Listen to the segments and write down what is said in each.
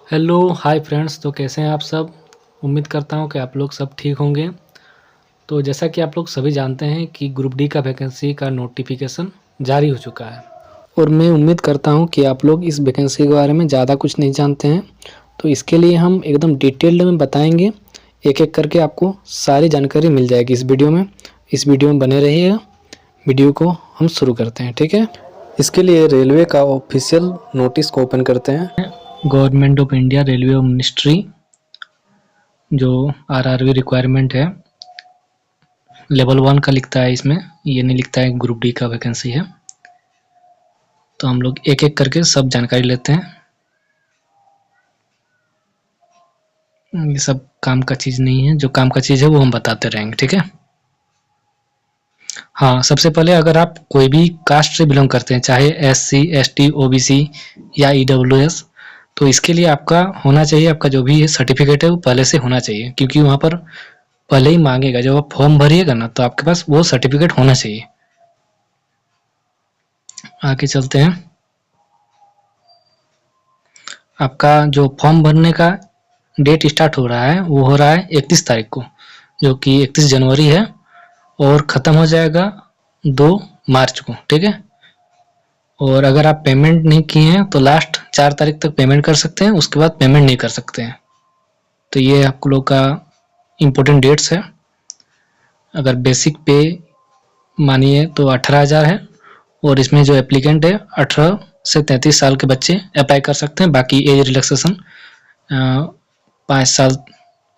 Hello hi friends. तो कैसे हैं आप सब। उम्मीद करता हूं कि आप लोग सब ठीक होंगे। तो जैसा कि आप लोग सभी जानते हैं कि ग्रुप डी का वैकेंसी का नोटिफिकेशन जारी हो चुका है और मैं उम्मीद करता हूं कि आप लोग इस वैकेंसी के बारे में ज़्यादा कुछ नहीं जानते हैं। तो इसके लिए हम एकदम डिटेल्ड में बताएंगे, एक एक करके आपको सारी जानकारी मिल जाएगी इस वीडियो में। इस वीडियो में बने रहिएगा। वीडियो को हम शुरू करते हैं, ठीक है। इसके लिए रेलवे का ऑफिशियल नोटिस को ओपन करते हैं। Government of India railway ministry जो आरआरबी रिक्वायरमेंट है लेवल 1 का लिखता है, इसमें ये नहीं लिखता है ग्रुप डी का वैकेंसी है। तो हम लोग एक एक करके सब जानकारी लेते हैं। ये सब काम का चीज़ नहीं है, जो काम का चीज़ है वो हम बताते रहेंगे, ठीक है। हाँ, सबसे पहले अगर आप कोई भी कास्ट से बिलोंग करते हैं, चाहे SC ST OBC या EWS, तो इसके लिए आपका होना चाहिए, आपका जो भी सर्टिफिकेट है वो पहले से होना चाहिए, क्योंकि वहाँ पर पहले ही मांगेगा। जब आप फॉर्म भरिएगा ना तो आपके पास वो सर्टिफिकेट होना चाहिए। आगे चलते हैं। आपका जो फॉर्म भरने का डेट स्टार्ट हो रहा है वो हो रहा है 31 तारीख को, जो कि 31 जनवरी है, और ख़त्म हो जाएगा 2 मार्च को, ठीक है। और अगर आप पेमेंट नहीं किए हैं तो लास्ट 4 तारीख तक पेमेंट कर सकते हैं, उसके बाद पेमेंट नहीं कर सकते हैं। तो ये आप लोग का इम्पोर्टेंट डेट्स है। अगर बेसिक पे मानिए तो 18,000 है, और इसमें जो एप्लीकेंट है 18 से 33 साल के बच्चे अप्लाई कर सकते हैं। बाकी एज रिलैक्सेशन 5 साल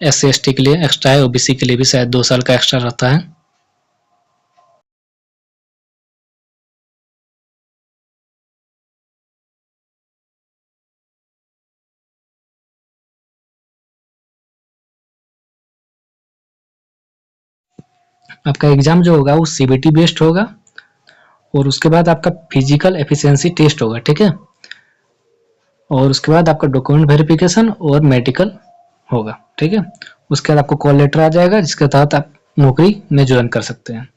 SC ST के लिए एक्स्ट्रा है, OBC के लिए भी शायद 2 साल का एक्स्ट्रा रहता है। आपका एग्जाम जो होगा वो CBT बेस्ड होगा, और उसके बाद आपका फिजिकल एफिशिएंसी टेस्ट होगा, ठीक है। और उसके बाद आपका डॉक्यूमेंट वेरिफिकेशन और मेडिकल होगा, ठीक है। उसके बाद आपको कॉल लेटर आ जाएगा, जिसके तहत आप नौकरी में ज्वाइन कर सकते हैं।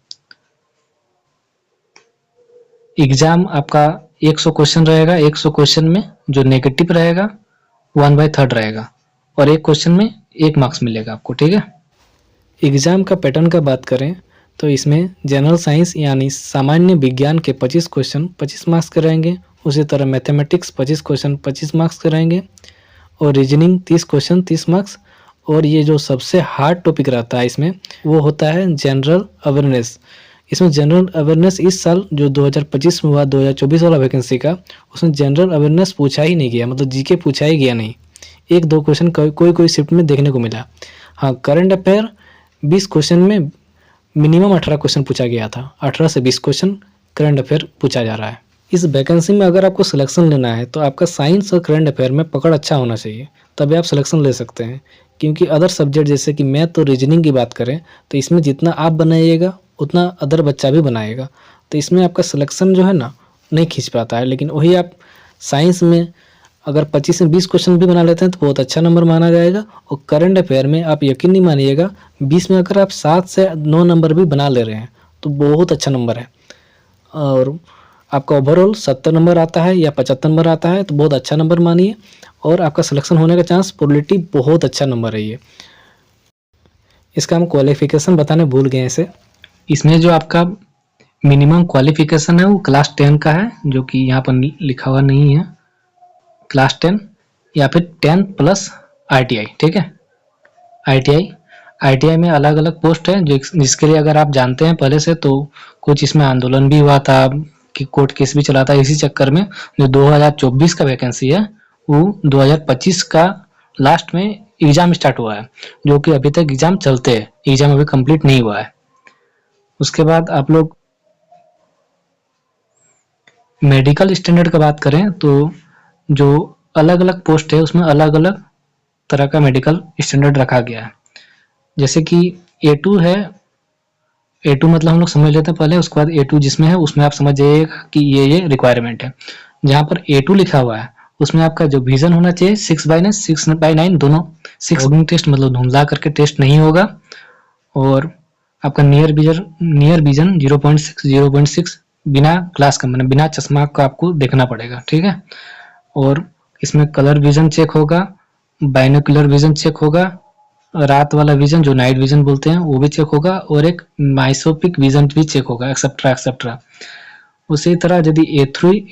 एग्जाम आपका 100 क्वेश्चन रहेगा। 100 क्वेश्चन में जो नेगेटिव रहेगा 1/3 रहेगा, और एक क्वेश्चन में 1 मार्क्स मिलेगा आपको, ठीक है। एग्जाम का पैटर्न का बात करें तो इसमें जनरल साइंस यानी सामान्य विज्ञान के 25 क्वेश्चन 25 मार्क्स के रहेंगे। उसी तरह मैथमेटिक्स 25 क्वेश्चन 25 मार्क्स के रहेंगे, और रीजनिंग 30 क्वेश्चन 30 मार्क्स। और ये जो सबसे हार्ड टॉपिक रहता है इसमें वो होता है जनरल अवेयरनेस। इसमें जनरल अवेयरनेस इस साल जो 2025 में हुआ 2024 वाला वैकेंसी का, उसमें जनरल अवेयरनेस पूछा ही नहीं गया, मतलब GK पूछा ही गया नहीं। 1-2 क्वेश्चन कोई शिफ्ट में देखने को मिला। हाँ, करंट अफेयर 20 क्वेश्चन में मिनिमम 18 क्वेश्चन पूछा गया था। 18 से 20 क्वेश्चन करंट अफेयर पूछा जा रहा है। इस वैकेंसी में अगर आपको सिलेक्शन लेना है तो आपका साइंस और करंट अफेयर में पकड़ अच्छा होना चाहिए, तभी आप सिलेक्शन ले सकते हैं। क्योंकि अदर सब्जेक्ट जैसे कि मैथ और रीजनिंग की बात करें तो इसमें जितना आप बनाइएगा उतना अदर बच्चा भी बनाएगा, तो इसमें आपका सिलेक्शन जो है ना नहीं खींच पाता है। लेकिन वही आप साइंस में अगर 25 में 20 क्वेश्चन भी बना लेते हैं तो बहुत अच्छा नंबर माना जाएगा। और करंट अफेयर में आप यकीन नहीं मानिएगा, 20 में अगर आप 7 से 9 नंबर भी बना ले रहे हैं तो बहुत अच्छा नंबर है। और आपका ओवरऑल 70 नंबर आता है या 75 नंबर आता है तो बहुत अच्छा नंबर मानिए, और आपका सिलेक्शन होने का चांस प्रोबेबिलिटी बहुत अच्छा नंबर है ये। इसका हम क्वालिफिकेशन बताने भूल गए इसे। इसमें जो आपका मिनिमम क्वालिफिकेशन है वो क्लास 10 का है, जो कि यहाँ पर लिखा हुआ नहीं है। क्लास 10 या फिर 10 प्लस ITI, ठीक है। ITI में अलग अलग पोस्ट है, जिसके लिए अगर आप जानते हैं पहले से तो कुछ इसमें आंदोलन भी हुआ था कि कोर्ट केस भी चला था। इसी चक्कर में जो 2024 का वैकेंसी है वो 2025 का लास्ट में एग्जाम स्टार्ट हुआ है, जो कि अभी तक एग्जाम चलते हैं, एग्जाम अभी कंप्लीट नहीं हुआ है। उसके बाद आप लोग मेडिकल स्टैंडर्ड का बात करें तो जो अलग अलग पोस्ट है उसमें अलग अलग तरह का मेडिकल स्टैंडर्ड रखा गया है। जैसे कि A2 है, A2 मतलब हम लोग समझ लेते हैं पहले, उसके बाद A2 जिसमें है उसमें आप समझ जाइएगा कि ये रिक्वायरमेंट है। जहाँ पर A2 लिखा हुआ है उसमें आपका जो विजन होना चाहिए 6/9 6/9 दोनों। 6 टेस्ट मतलब धुंधला करके टेस्ट नहीं होगा, और आपका नियर विजन 0.6 बिना ग्लास का, मतलब बिना चश्मा का आपको देखना पड़ेगा, ठीक है। और इसमें कलर विजन चेक होगा, बाइनोकुलर विजन चेक होगा, रात वाला विजन जो नाइट विजन बोलते हैं वो भी चेक होगा, और एक माइसोपिक विजन भी चेक होगा, एक्सेट्रा एक्सेट्रा। उसी तरह यदि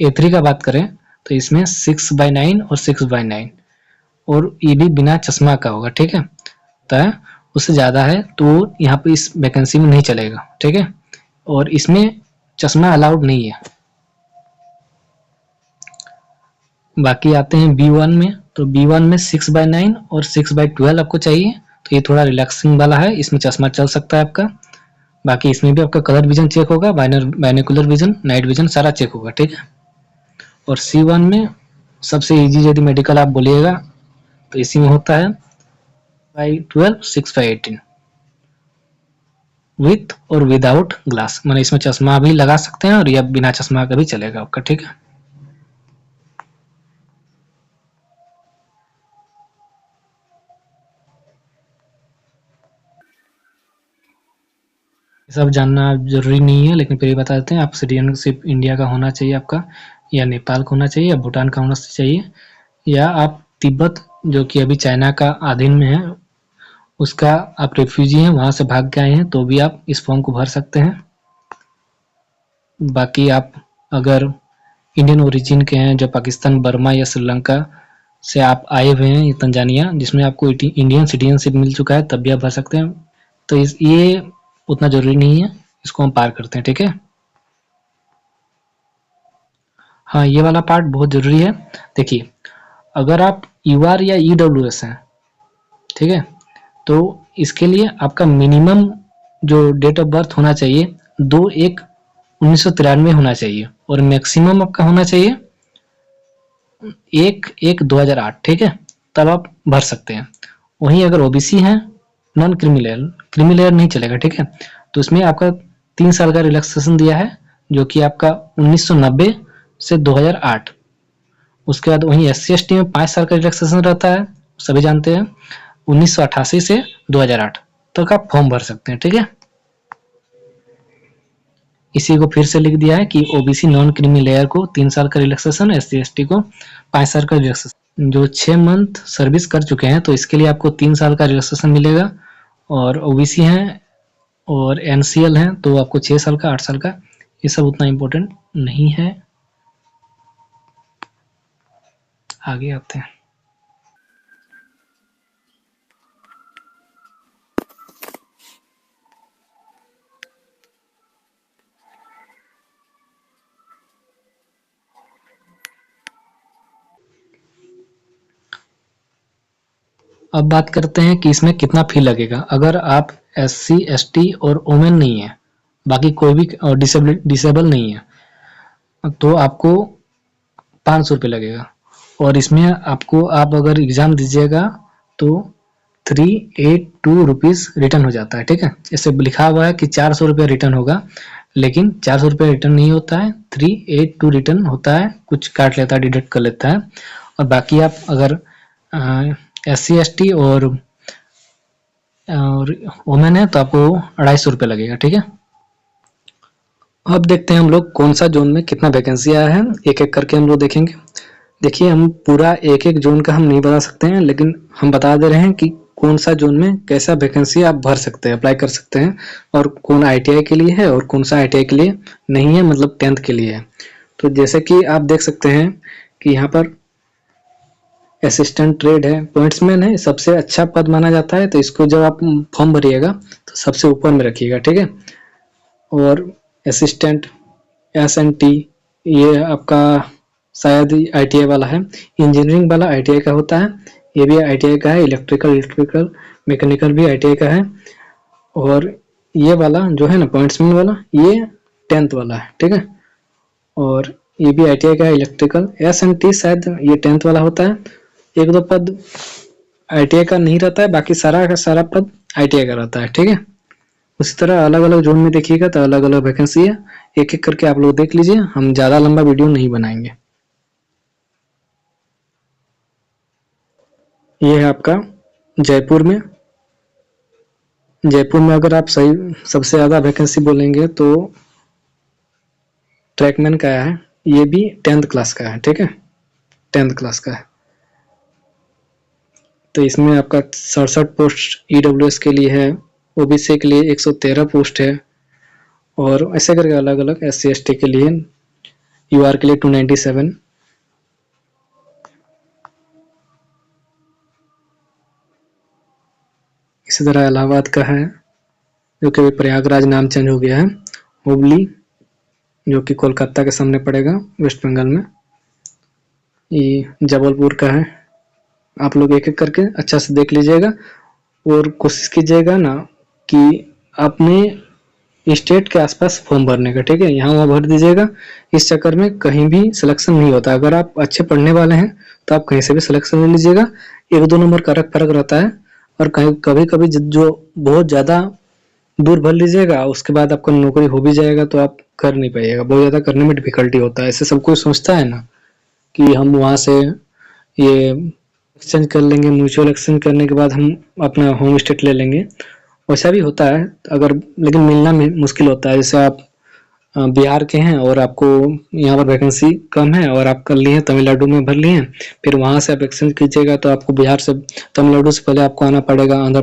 A3 का बात करें तो इसमें 6/9 और 6/9, और ये भी बिना चश्मा का होगा, ठीक है। तो उससे ज़्यादा है तो यहाँ पे इस वैकेंसी में नहीं चलेगा, ठीक है। और इसमें चश्मा अलाउड नहीं है। बाकी आते हैं B1 में, तो B1 में 6/9 और 6/12 आपको चाहिए, तो ये थोड़ा रिलैक्सिंग वाला है, इसमें चश्मा चल सकता है आपका। बाकी इसमें भी आपका कलर विजन चेक होगा, बाइनोकुलर विजन, नाइट विजन सारा चेक होगा, ठीक है। और C1 में सबसे इजी यदि मेडिकल आप बोलिएगा तो इसी में होता है 6/12 6/18 विथ और विदाउट ग्लास, मैंने इसमें चश्मा भी लगा सकते हैं और या बिना चश्मा का भी चलेगा आपका, ठीक है। सब जानना जरूरी नहीं है, लेकिन फिर भी बता देते हैं, आप सिटीजनशिप इंडिया का होना चाहिए आपका, या नेपाल का होना चाहिए, या भूटान का होना चाहिए, या आप तिब्बत जो कि अभी चाइना का अधीन में है उसका आप रेफ्यूजी हैं, वहां से भाग के आए हैं, तो भी आप इस फॉर्म को भर सकते हैं। बाकी आप अगर इंडियन ओरिजिन के हैं, जो पाकिस्तान, बर्मा या श्रीलंका से आप आए हुए हैं, तंजानिया, जिसमें आपको इंडियन सिटीजनशिप मिल चुका है, तब भी आप भर सकते हैं। तो ये उतना जरूरी नहीं है, इसको हम पार करते हैं, ठीक है। हाँ, ये वाला पार्ट बहुत जरूरी है। देखिए, अगर आप UR या EWS हैं, ठीक है, तो इसके लिए आपका मिनिमम जो डेट ऑफ बर्थ होना चाहिए 2/1/1993 होना चाहिए, और मैक्सिमम आपका होना चाहिए 1/1/2008, ठीक है, तब आप भर सकते हैं। वहीं अगर OBC हैं, नॉन क्रीमी लेयर नहीं चलेगा, ठीक है। तो इसमें आपका 3 साल का रिलैक्सेशन दिया है, जो कि आपका 1990 से 2008। उसके बाद वहीं SC/ST में 5 साल का रिलैक्सेशन रहता है, सभी जानते हैं, 1988 से 2008 तक आप फॉर्म भर सकते हैं, ठीक है। इसी को फिर से लिख दिया है कि OBC नॉन क्रीमी लेयर को 3 साल का रिलैक्सेशन, SC/ST को 5 साल का रिलैक्सेशन। जो 6 मंथ सर्विस कर चुके हैं तो इसके लिए आपको 3 साल का रिलैक्सेशन मिलेगा, और OBC हैं और NCL हैं तो आपको 6 साल का, 8 साल का। ये सब उतना इम्पोर्टेंट नहीं है। आगे आते हैं। अब बात करते हैं कि इसमें कितना फी लगेगा। अगर आप SC/ST और वोमेन नहीं है, बाकी कोई भी डिसेबल नहीं है, तो आपको 500 रुपये लगेगा। और इसमें आपको, आप अगर एग्जाम दीजिएगा तो 382 रुपीज़ रिटर्न हो जाता है, ठीक है। जैसे लिखा हुआ है कि 400 रुपये रिटर्न होगा, लेकिन 400 रुपये रिटर्न नहीं होता है, 382 रिटर्न होता है, कुछ काट लेता है, डिडक्ट कर लेता है। और बाकी आप अगर SC/ST और वोमेन है तो आपको 250 रुपये लगेगा, ठीक है। अब देखते हैं हम लोग कौन सा जोन में कितना वैकेंसी आया है, एक एक करके हम लोग देखेंगे। देखिए, हम पूरा एक एक जोन का हम नहीं बता सकते हैं, लेकिन हम बता दे रहे हैं कि कौन सा जोन में कैसा वैकेंसी आप भर सकते हैं, अप्लाई कर सकते हैं, और कौन ITI के लिए है और कौन सा ITI के लिए नहीं है, मतलब 10th के लिए है। तो जैसे कि आप देख सकते हैं कि यहाँ पर असिस्टेंट ट्रेड है, पॉइंट्समैन है, सबसे अच्छा पद माना जाता है, तो इसको जब आप फॉर्म भरिएगा तो सबसे ऊपर में रखिएगा, ठीक है। और असिस्टेंट SNT, ये आपका शायद ITI वाला है। इंजीनियरिंग वाला ITI का होता है, ये भी ITI का है। इलेक्ट्रिकल मैकेनिकल भी ITI का है। और ये वाला जो है ना, पॉइंट्समैन वाला, ये 10th वाला है, ठीक है। और ये भी ITI का है, इलेक्ट्रिकल। SNT शायद ये 10th वाला होता है। 1-2 पद ITI का नहीं रहता है, बाकी सारा का सारा पद ITI का रहता है, ठीक है। उसी तरह अलग अलग जोन में देखिएगा तो अलग अलग वैकेंसी है, एक एक करके आप लोग देख लीजिए, हम ज़्यादा लंबा वीडियो नहीं बनाएंगे। ये है आपका जयपुर में। जयपुर में अगर आप सही सबसे ज़्यादा वैकेंसी बोलेंगे तो ट्रैकमैन का है, ये भी 10th क्लास का है, ठीक है, 10th क्लास का है। तो इसमें आपका 67 पोस्ट EWS के लिए है, OBC के लिए 113 पोस्ट है, और ऐसे करके अलग अलग SC ST के लिए, UR के लिए 297। इसी तरह इलाहाबाद का है, जो कि प्रयागराज नाम चेंज हो गया है, हुबली, जो कि कोलकाता के सामने पड़ेगा वेस्ट बंगाल में। ये जबलपुर का है। आप लोग एक एक करके अच्छा से देख लीजिएगा और कोशिश कीजिएगा ना कि अपने स्टेट के आसपास फॉर्म भरने का, ठीक है। यहाँ वहाँ भर दीजिएगा, इस चक्कर में कहीं भी सिलेक्शन नहीं होता। अगर आप अच्छे पढ़ने वाले हैं तो आप कहीं से भी सिलेक्शन ले लीजिएगा, 1-2 नंबर का फर्क रहता है। और कभी कभी जो बहुत ज़्यादा दूर भर लीजिएगा, उसके बाद आपका नौकरी हो भी जाएगा तो आप कर नहीं पाइएगा, बहुत ज़्यादा करने में डिफिकल्टी होता है। ऐसे सब कोई सोचता है ना कि हम वहाँ से ये एक्सचेंज कर लेंगे, म्यूचुअल एक्सचेंज करने के बाद हम अपना होम स्टेट ले लेंगे, वैसा भी होता है अगर, लेकिन मिलना मुश्किल होता है। जैसे आप बिहार के हैं और आपको यहाँ पर वैकेंसी कम है और आप कर लिए हैं तमिलनाडु में भर लिए हैं, फिर वहाँ से आप एक्सचेंज कीजिएगा तो आपको बिहार से, तमिलनाडु से पहले आपको आना पड़ेगा आंध्र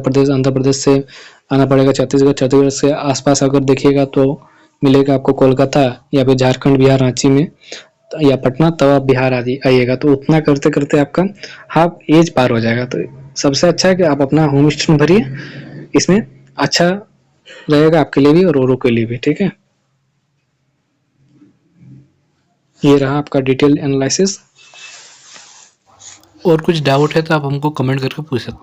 प्रदेश से आना पड़ेगा छत्तीसगढ़ से आसपास अगर देखिएगा तो मिलेगा आपको कोलकाता या फिर झारखंड, बिहार, रांची में या पटना, तब आप बिहार आइएगा। तो उतना करते करते आपका हाफ एज पार हो जाएगा। तो सबसे अच्छा है कि आप अपना होम स्टेट में भरिए, इसमें अच्छा रहेगा आपके लिए भी और औरों के लिए भी, ठीक है। ये रहा आपका डिटेल एनालिसिस। और कुछ डाउट है तो आप हमको कमेंट करके पूछ सकते हैं।